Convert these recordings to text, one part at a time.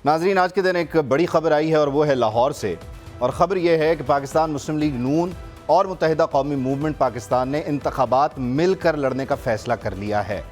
नाजरीन, आज के दिन एक बड़ी खबर आई है और वो है लाहौर से। और ख़बर यह है कि पाकिस्तान मुस्लिम लीग नून और मुत्तहिदा कौमी मूवमेंट पाकिस्तान ने इंतखाबात मिलकर लड़ने का फ़ैसला कर लिया है।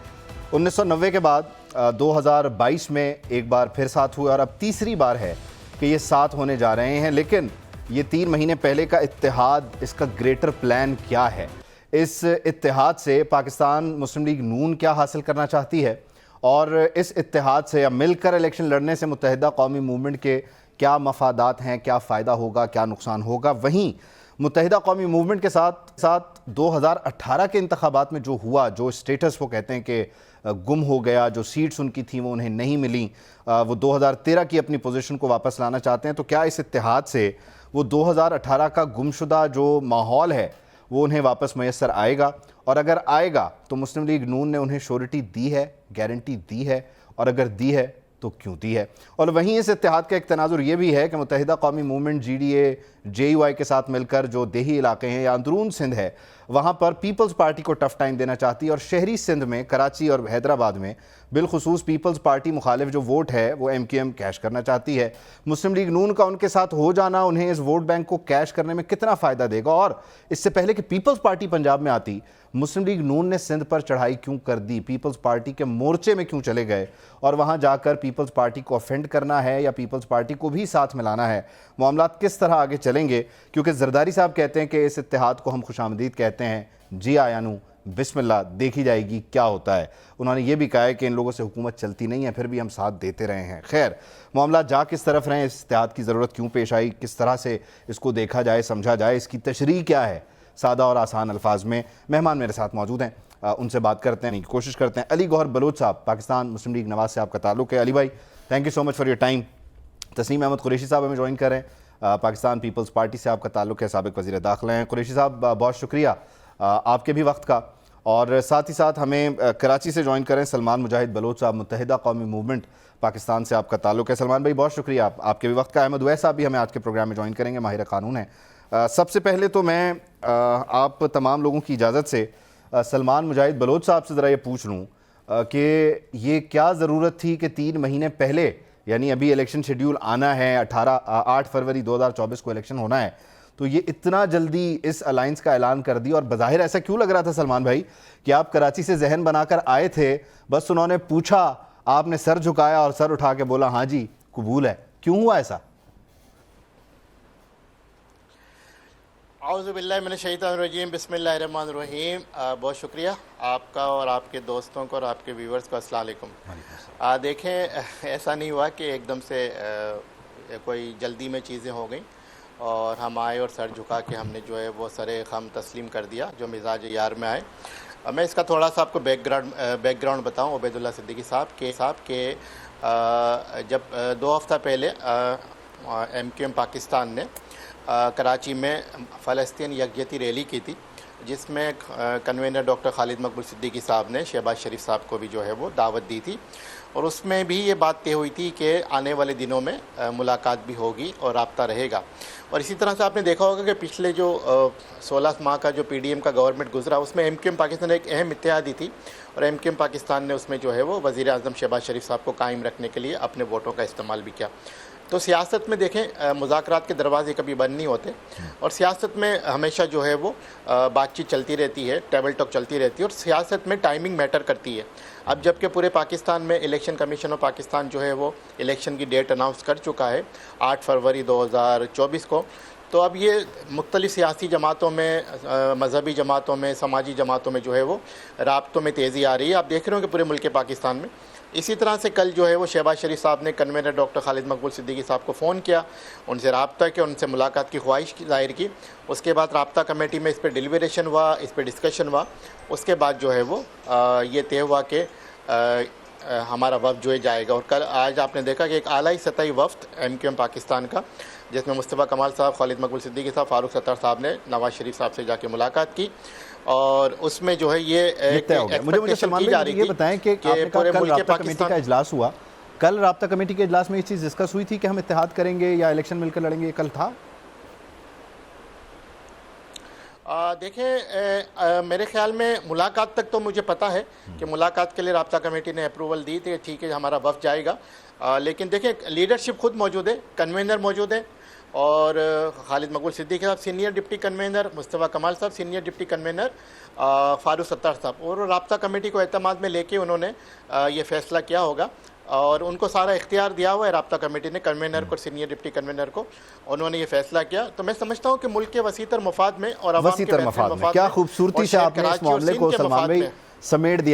1990 के बाद 2022 में एक बार फिर साथ हुए और अब तीसरी बार है कि ये साथ होने जा रहे हैं। लेकिन ये 3 महीने पहले का इत्तेहाद, इसका ग्रेटर प्लान क्या है? इस इत्तेहाद से पाकिस्तान मुस्लिम लीग नून क्या हासिल करना चाहती है और इस इत्तेहाद से या मिलकर इलेक्शन लड़ने से मुत्तहिदा कौमी मूवमेंट के क्या मफादात हैं, क्या फ़ायदा होगा, क्या नुकसान होगा? वहीं मुत्तहिदा कौमी मूवमेंट के साथ साथ 2018 के इंतखाबात में जो हुआ, जो स्टेटस वो कहते हैं कि गुम हो गया, जो सीट्स उनकी थी वो उन्हें नहीं मिली, वो 2013 की अपनी पोजीशन को वापस लाना चाहते हैं। तो क्या इस इत्तेहाद से वो 2018 का गुमशुदा जो माहौल है वो उन्हें वापस मैसर आएगा? और अगर आएगा तो मुस्लिम लीग नून ने उन्हें श्योरिटी दी है, गारंटी दी है, और अगर दी है तो क्यों दी है? और वहीं इस इत्तेहाद का एक तनाजुर ये भी है कि मुत्तहिदा कौमी मूवमेंट GDA JUI के साथ मिलकर जो देही इलाके हैं या अंदरून सिंध है वहाँ पर पीपल्स पार्टी को टफ टाइम देना चाहती है। और शहरी सिंध में, कराची और हैदराबाद में बिलखुसूस पीपल्स पार्टी मुखालिफ जो वोट है वो MQM कैश करना चाहती है। मुस्लिम लीग नून का उनके साथ हो जाना उन्हें इस वोट बैंक को कैश करने में कितना फ़ायदा देगा? और इससे पहले कि पीपल्स पार्टी पंजाब में आती, मुस्लिम लीग नून ने सिंध पर चढ़ाई क्यों कर दी? पीपल्स पार्टी के मोर्चे में क्यों चले गए और वहां जाकर पीपल्स पार्टी को ऑफेंड करना है या पीपल्स पार्टी को भी साथ मिलाना है? मामलात किस तरह आगे चलेंगे? क्योंकि जरदारी साहब कहते हैं कि इस इत्तेहाद को हम खुशामदीद कहते हैं, जी आयानू बिस्मिल्लाह, देखी जाएगी क्या होता है। उन्होंने ये भी कहा है कि इन लोगों से हुकूमत चलती नहीं है, फिर भी हम साथ देते रहे हैं। खैर, मामला जा किस तरफ रहे, इस इत्तेहाद की ज़रूरत क्यों पेश आई, किस तरह से इसको देखा जाए, समझा जाए, इसकी तशरीह क्या है, सादा और आसान अल्फाज में मेहमान मेरे साथ मौजूद हैं, उनसे बात करते हैं, कोशिश करते हैं। अली गौहर बलोच साहब, पाकिस्तान मुस्लिम लीग नवाज से आपका ताल्लुक़ है। अली भाई, thank you so much for your time. Tasneem Ahmed Qureshi साहब हमें ज्वाइन कर रहे हैं, पाकिस्तान पीपल्स पार्टी से आपका ताल्लुक़ है, साबिक़ वज़ीर दाखिला हैं। कुरैशी साहब, बहुत शुक्रिया आपके भी वक्त का। और साथ ही साथ हमें कराची से ज्वाइन करें सलमान मुजाहिद बलोच साहब, मुत्तहिदा कौमी मूवमेंट पाकिस्तान से आपका ताल्लुक़ है। सलमान भाई, बहुत शुक्रिया आपके भी वक्त का। अहमद उवैस साहब भी हमें आज के प्रोग्राम में ज्वाइन करेंगे, माहिर कानून है। सबसे पहले तो मैं आप तमाम लोगों की इजाज़त से सलमान मुजाहिद बलोच साहब से ज़रा ये पूछ लूँ कि ये क्या ज़रूरत थी कि 3 महीने पहले, यानी अभी इलेक्शन शेड्यूल आना है, 8 फरवरी 2024 को इलेक्शन होना है, तो ये इतना जल्दी इस अलायंस का ऐलान कर दिया? और बज़ाहिर ऐसा क्यों लग रहा था सलमान भाई कि आप कराची से जहन बनाकर आए थे, बस उन्होंने पूछा, आपने सर झुकाया और सर उठा के बोला हाँ जी कबूल है? क्यों हुआ ऐसा? औज़ुबिल्लाहि मिनश्शैतानिर्रजीम, बिस्मिल्लाहिर्रहमानिर्रहीम। बहुत शुक्रिया आपका और आपके दोस्तों को और आपके व्यूवर्स को। अस्सलाम वालेकुम। देखें, ऐसा नहीं हुआ कि एकदम से कोई जल्दी में चीज़ें हो गई और हम आए और सर झुका के हमने जो है वो सरे खम तस्लीम कर दिया जो मिजाज यार में आए। मैं इसका थोड़ा सा आपको बैकग्राउंड बताऊँ। उबैदुल्लाह सिद्दीकी साहब के जब 2 हफ़्ता पहले MQM पाकिस्तान ने कराची में फ़लस्तीन यकजहती रैली की थी, जिसमें कन्वीनर डॉक्टर खालिद मकबूल सिद्दीकी साहब ने शहबाज शरीफ साहब को भी जो है वो दावत दी थी। और उसमें भी ये बात तय हुई थी कि आने वाले दिनों में मुलाकात भी होगी और राब्ता रहेगा। और इसी तरह से आपने देखा होगा कि पिछले जो 16 माह का जो PDM का गवर्नमेंट गुजरा, उसमें MQM पाकिस्तान एक अहम इत्तेहादी थी और MQM पाकिस्तान ने उसमें जो है वो वज़ीर आज़म शहबाज शरीफ साहब को कायम रखने के लिए अपने वोटों का इस्तेमाल भी किया। तो सियासत में देखें, मुज़ाकरात के दरवाजे कभी बंद नहीं होते और सियासत में हमेशा जो है वो बातचीत चलती रहती है, टेबल टॉक चलती रहती है और सियासत में टाइमिंग मैटर करती है। अब जबकि पूरे पाकिस्तान में इलेक्शन कमीशन ऑफ पाकिस्तान जो है वो इलेक्शन की डेट अनाउंस कर चुका है 8 फरवरी 2024 को, तो अब ये मुख्तलिफ़ सियासी जमातों में, मजहबी जमातों में, समाजी जमातों में जो है वो राब्तों में तेज़ी आ रही है। आप देख रहे हो कि पूरे मुल्क पाकिस्तान में। इसी तरह से कल जो है वो शहबाज शरीफ साहब ने कन्वीनर डॉक्टर खालिद मकबूल सिद्दीकी साहब को फ़ोन किया, उनसे रब्ता किया, उनसे मुलाकात की ख्वाहिश ज़ाहिर की। उसके बाद रब्ता कमेटी में इस पर डिलिब्रेशन हुआ, इस पर डिस्कशन हुआ। उसके बाद जो है वो ये तय हुआ कि हमारा वफ़द जो है जाएगा। और कल आज आपने देखा कि एक आला सतही वफ़द MQM पाकिस्तान का, जिसमें मुस्तफ़ा कमाल साहब, खालिद मकबूल सिद्दीकी साहब, फ़ारूक सत्तार साहब ने नवाज़ शरीफ साहब से जाके मुलाकात की और उसमें जो है ये मुझे सलमान भाई ये बताएं कि आपने कहा कल राब्ता कमेटी का इजलास हुआ, कल राब्ता कमेटी के इजलास में ये चीज़ डिस्कस हुई थी कि हम इत्तेहाद करेंगे या इलेक्शन मिलकर लड़ेंगे, ये कल था? देखें, मेरे ख्याल में मुलाकात तक तो मुझे पता है कि मुलाकात के लिए राब्ता कमेटी ने अप्रूवल दी थी, ठीक है हमारा वफ्द जाएगा। लेकिन देखें लीडरशिप खुद मौजूद है, कन्वेनर मौजूद है, और खालिद मकबूल सिद्दीकी साहब सीनियर डिप्टी कन्वेनर, मुस्तफ़ा कमाल साहब senior deputy convener, Farooq Sattar साहब, और राब्ता कमेटी को एतमाद में लेके उन्होंने ये फ़ैसला किया होगा और उनको सारा इख्तियार दिया हुआ है राब्ता कमेटी ने, कन्वेनर को, सीनियर डिप्टी कन्वेनर को, उन्होंने ये फैसला किया। तो मैं समझता हूँ कि मुल्क के वसीतर मफाद में और अवाम के वसीतर बेहतर मफाद में, क्या खूबसूरती से आपने इस मामले को सलमान भाई समेट दिया।